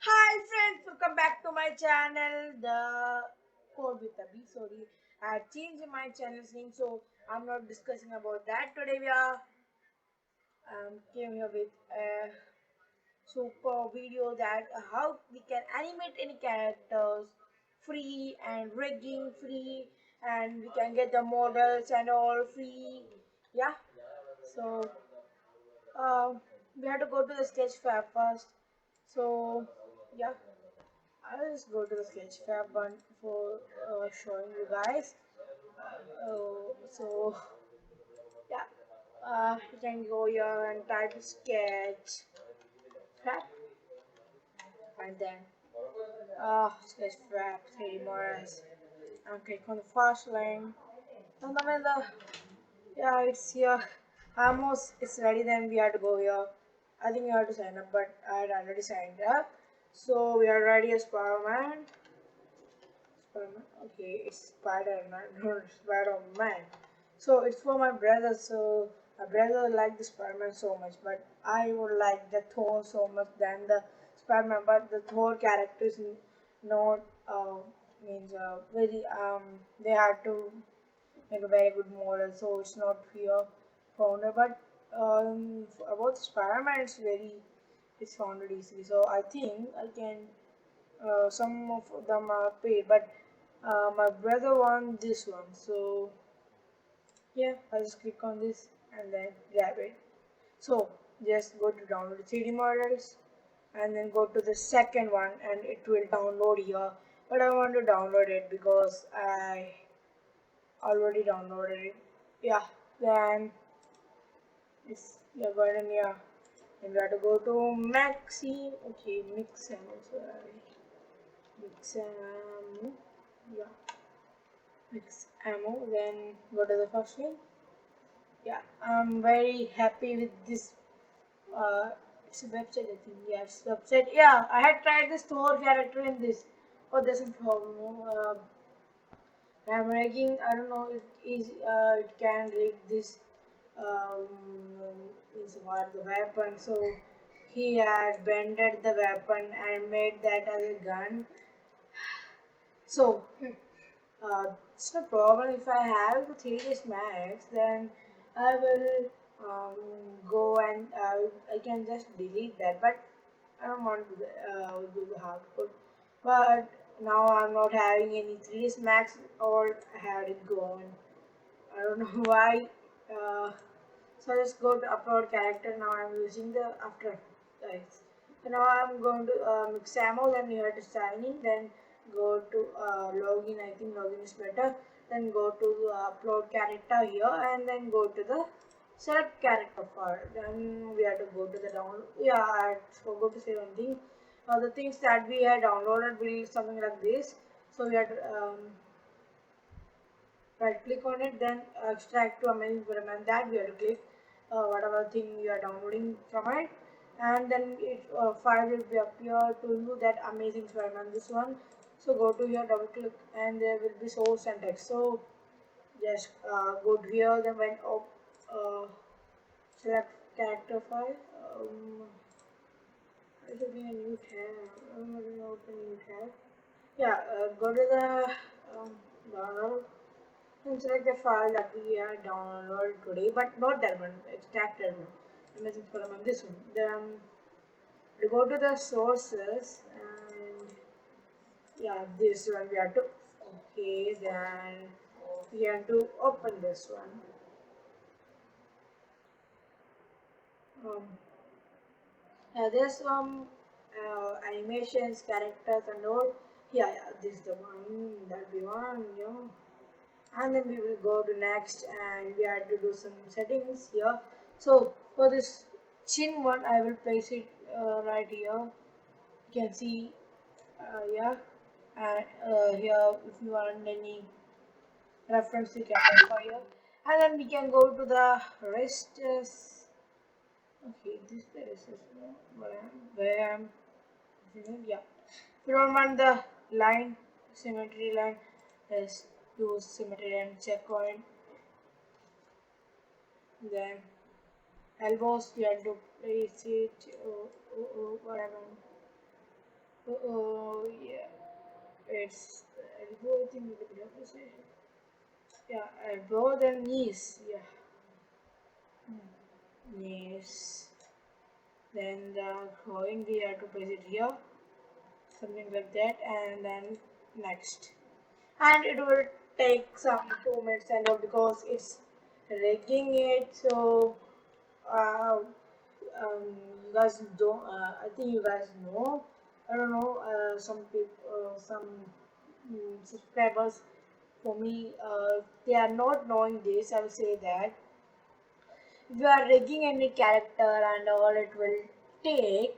Hi friends, welcome back to my channel, the Code with the B. Sorry, I had changed my channel name, so I'm not discussing about that. Today we are came here with a super video that how we can animate any characters free and rigging free, and we can get the models and all free. Yeah, so we have to go to the Sketchfab first. So yeah. I'll just go to the Sketchfab one for showing you guys. So yeah, you can go here and type Sketchfab and then Sketchfab 3D models and click on the first link. And then when the yeah it's here, almost it's ready. Then we have to go here. I think you have to sign up, but I had already signed up. So we are ready as Spider-Man. Spider-Man. Okay, it's Spider-Man, not Spider-Man. So it's for my brother. So my brother liked the Spider-Man so much, but I would like the Thor so much than the Spider-Man. But the Thor character is not means very they had to make a very good model, so it's not here founded. But about Spider-Man, it's founded easily. So I think I can some of them are paid, but my brother won this one. So yeah, I'll just click on this and then grab it. So just go to download 3D models and then go to the second one and it will download here. But I want to download it because I already downloaded it. Yeah, then it's you're going to yeah. And we have to go to Maxi. Okay, Mixam. Sorry, Mixam. Yeah. Mix ammo, then go to the first link. Yeah, I'm very happy with this. It's a website, I think. Yes, website. Yeah, I had tried this Thor character in this. Oh, there's a problem. I'm rigging. I don't know if it can rig this. Um, is what the weapon. So he had bended the weapon and made that as a gun. So it's no problem if I have the 3ds Max, then I will go and I can just delete that. But I don't want to do the hardcode. But now I'm not having any 3ds Max or I had it gone. I don't know why. Uh, so I just go to upload character. Now I'm using the After Effects. So now I'm going to mix ammo. Then you have to sign in. Then go to login. I think login is better. Then go to upload character here, and then go to the select character file. Then we have to go to the download. Yeah, I forgot to say one thing. The things that we had downloaded will be something like this. So we have to right click on it, then extract to amazing environment, that we have to click whatever thing you are downloading from it, and then it file will be appear to you that amazing environment, this one. So go to here, double click, and there will be source and text. So just go to here, then when select character file. It should be a new tab. I'm going to open new tab. Yeah, go to the download and select the file that we are downloaded today, but not that one, extracted one. Imagine for this one. Then we go to the sources and yeah, this one we have to okay. Then we have to open this one. Um, there's some animations, characters, and all. Yeah, yeah, this is the one that we want. And then we will go to next and we have to do some settings here. So for this chin one, I will place it right here. You can see yeah, and here if you want any reference you can add for here, and then we can go to the rest. Okay, this place is where I'm yeah. If you don't want the line symmetry line, just use symmetry and check on then elbows we have to place it whatever. Oh, yeah. It's elbow, I think we could have to say. Yeah, elbow, then knees. Yeah, knees. Then the groin, we have to place it here, something like that, and then next. And it will take some 2 minutes and all because it's rigging it. So, uh, you guys don't. I think you guys know. I don't know. Some people, some subscribers for me, they are not knowing this. I will say that if you are rigging any character and all, it will take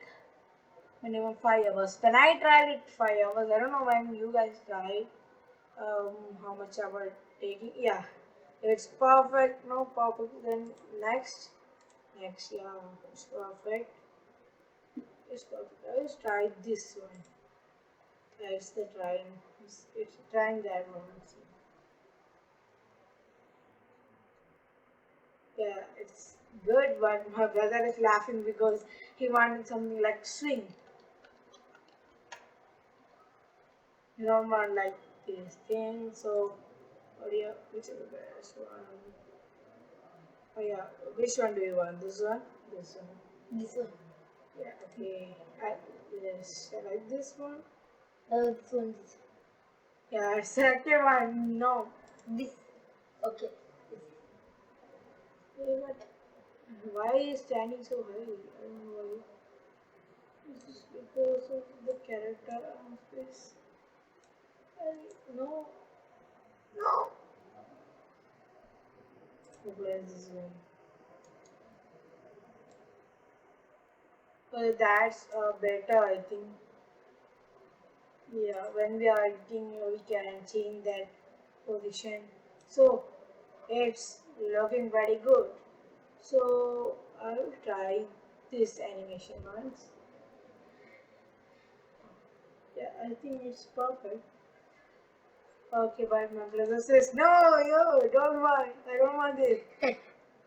minimum 5 hours. When I tried it 5 hours, I don't know when you guys tried. How much hour taking? Yeah, it's perfect. No perfect. Then next, yeah, it's perfect. It's perfect. Let's try this one. It's the trying. It's trying that one. Yeah, it's good, but my brother is laughing because he wanted something like swing. You don't want like this thing. So, what do you? Which is the best one? Oh yeah, which one do you want? This one? This one? This one. Yeah. Okay. Yes. I like this one. This one. Yeah, second one. No. This. Okay. This. Hey, what? Why is standing so high? I don't know why. This is because of the character on space. No. No. Where's this one? That's better, I think. Yeah, when we are editing, we can change that position. So it's looking very good. So I'll try this animation once. Yeah, I think it's perfect. Okay, but my brother says, no, yo, don't want, I don't want this.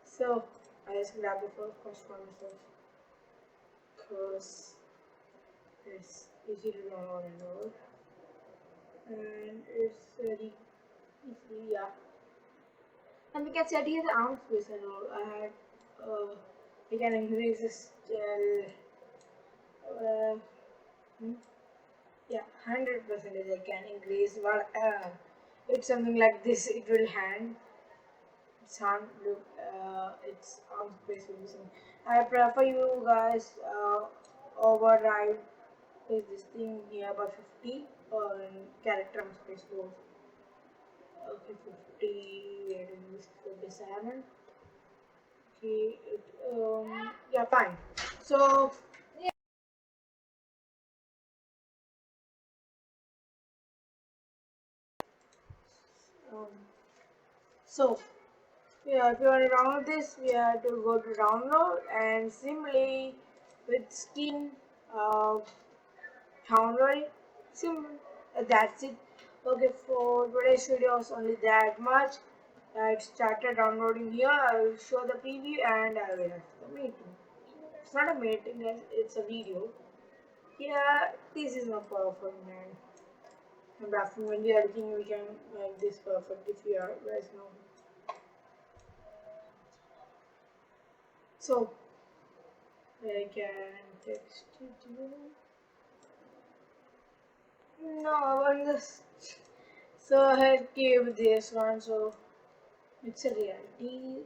So I just grab the first one myself because it's easy to download and all. And it's very easy, yeah. And we can set here the arm space and all. We can increase this uh, hmm, yeah, 100% I can increase. But it's something like this, it will hand. It's hand look, its arm space will be something. I prefer you guys override this thing here by 50 character arm space goes. Okay, 50, where is 57? Okay, yeah, fine. So, um, so yeah, if you want to download this, we have to go to download and simply with Steam uh, download it. Simple. That's it. Okay, for today's video is only that much. It started downloading here. I will show the preview and I will have the meeting. It's not a meeting, guys. It's a video. Yeah, this is not perfect, man. And after when we are editing, we can make this perfect if you are guys know. So I can text it to you. No, I want this. So I had give this one. So it's a reality.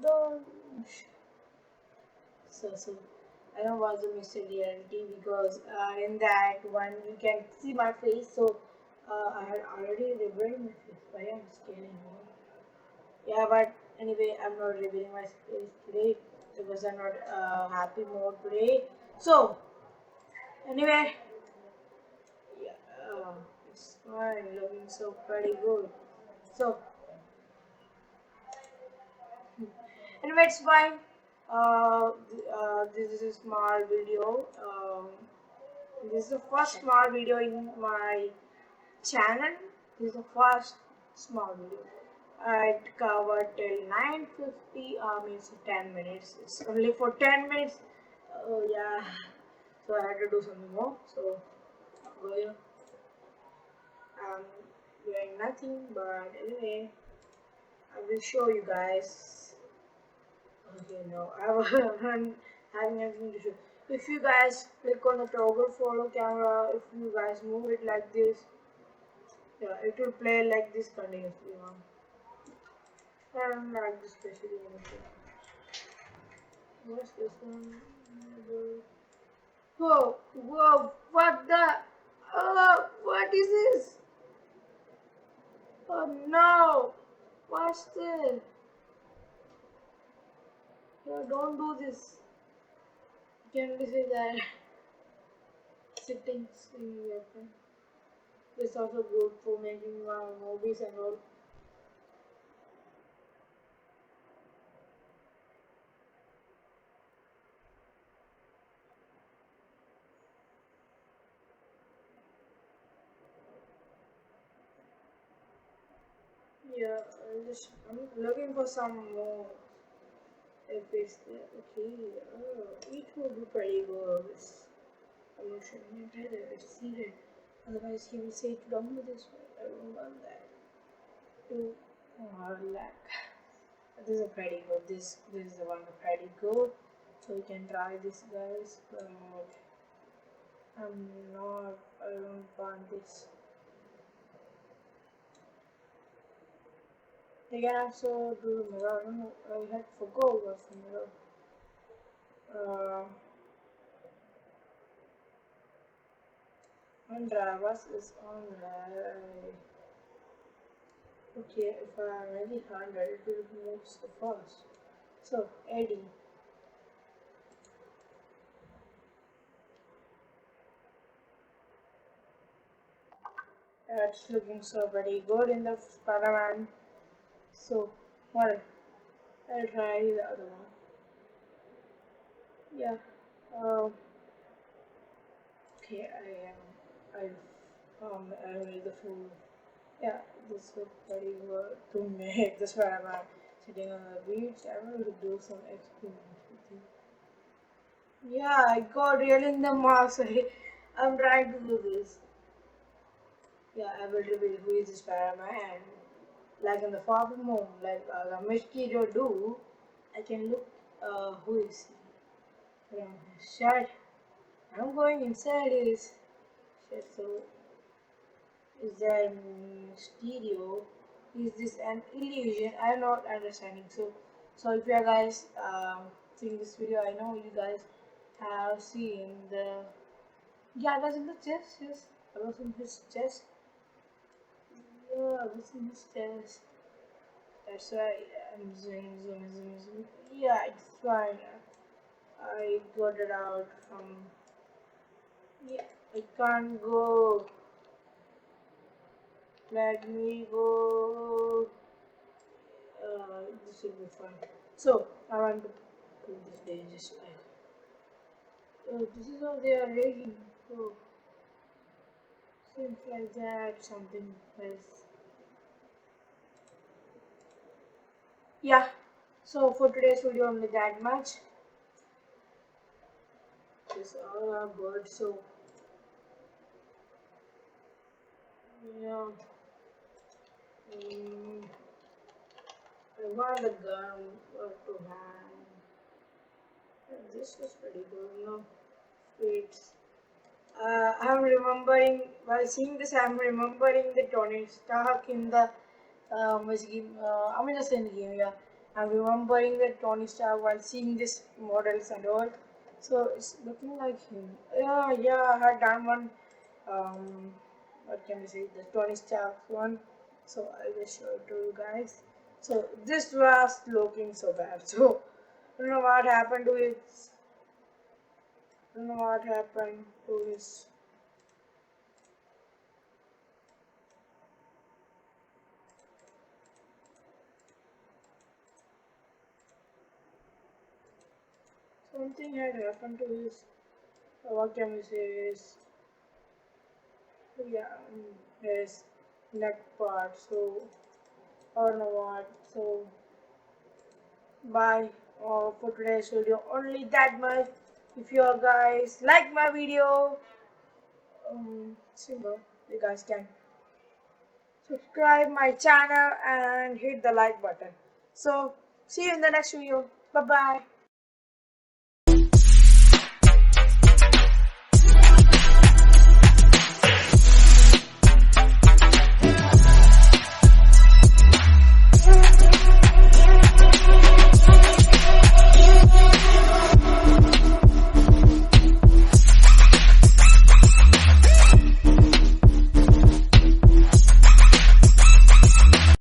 Don't. So I don't want to miss a reality because in that one you can see my face. So I had already revealed my face. Why I'm scaring you? Yeah, but anyway, I'm not revealing my face today because I'm not happy mode today. So anyway, yeah, it's fine, looking so pretty good. So anyway, it's fine. This is a small video. This is the first small video in my channel. This is the first small video. It covered till 9:50. Means 10 minutes. It's only for 10 minutes. Oh yeah. So I had to do something more. So go here. I'm doing nothing, but anyway, I will show you guys. Okay, no, I'm having anything to show. If you guys click on the toggle follow camera, if you guys move it like this, yeah, it will play like this continuously. I don't like this especially anything. What's this one? Whoa, whoa, what the? What is this? Oh no! What's this? No, don't do this. You can only say that settings in your phone. It's also good for making movies and all. Yeah, I'm looking for some more epics there. Okay, it will be pretty good. I'm not sure. I'm try that. I see it. Otherwise, he will say to download this one. I don't want that. To lack. This is a pretty good. This is the one pretty good. So you can try this, guys. But I'm not. I don't want this. You can also do the mirror. I don't know. I had forgot what's the mirror. Uh, on drivers is on right. Okay, if I'm really 100, it will move so fast. So, Eddie. It's looking so pretty good in the Spider-Man. So, well, I'll try the other one. Yeah. Um, okay, I made the food. Yeah, this was pretty good to make the Spider-Man sitting on the beach. I want to do some experiments with it. Yeah, I got real in the marks. I'm trying to do this. Yeah, I will reveal who is the Spider-Man. Like in the far from home, like the mosquito do, I can look who is he from his shirt. I'm going inside his shirt, so is there stereo? Is this an illusion? I'm not understanding. So if you guys seeing this video, I know you guys have seen the yeah, I was in the chest. Yes, I was in his chest. Yeah, I was in his chest. That's why I'm zooming. Yeah, it's fine. I got it out from. Yeah, I can't go. Let me go. This will be fun. So I want to put this day just like. Oh, this is how they are rating. Oh, seems like that something else. Yeah. So for today's video, only that much. This all are good. So yeah. Mm, I want the gun to hand. This was pretty good, It's I'm remembering while seeing this. I'm remembering the Tony Stark in the which game? I'm in the same game. Yeah, I'm remembering the Tony Stark while seeing this models and all. So it's looking like him. Yeah, yeah. I had done one. Um, what can we say? The Tony Stark one. So I will show it to you guys. So this was looking so bad. So I don't know what happened to it. I don't know what happened to his. Something had happened to his. What can we say is yeah, his neck part. So I don't know what. So bye for today's video. Only that much. If you guys like my video, simple, you guys can subscribe my channel and hit the like button. So see you in the next video. Bye bye.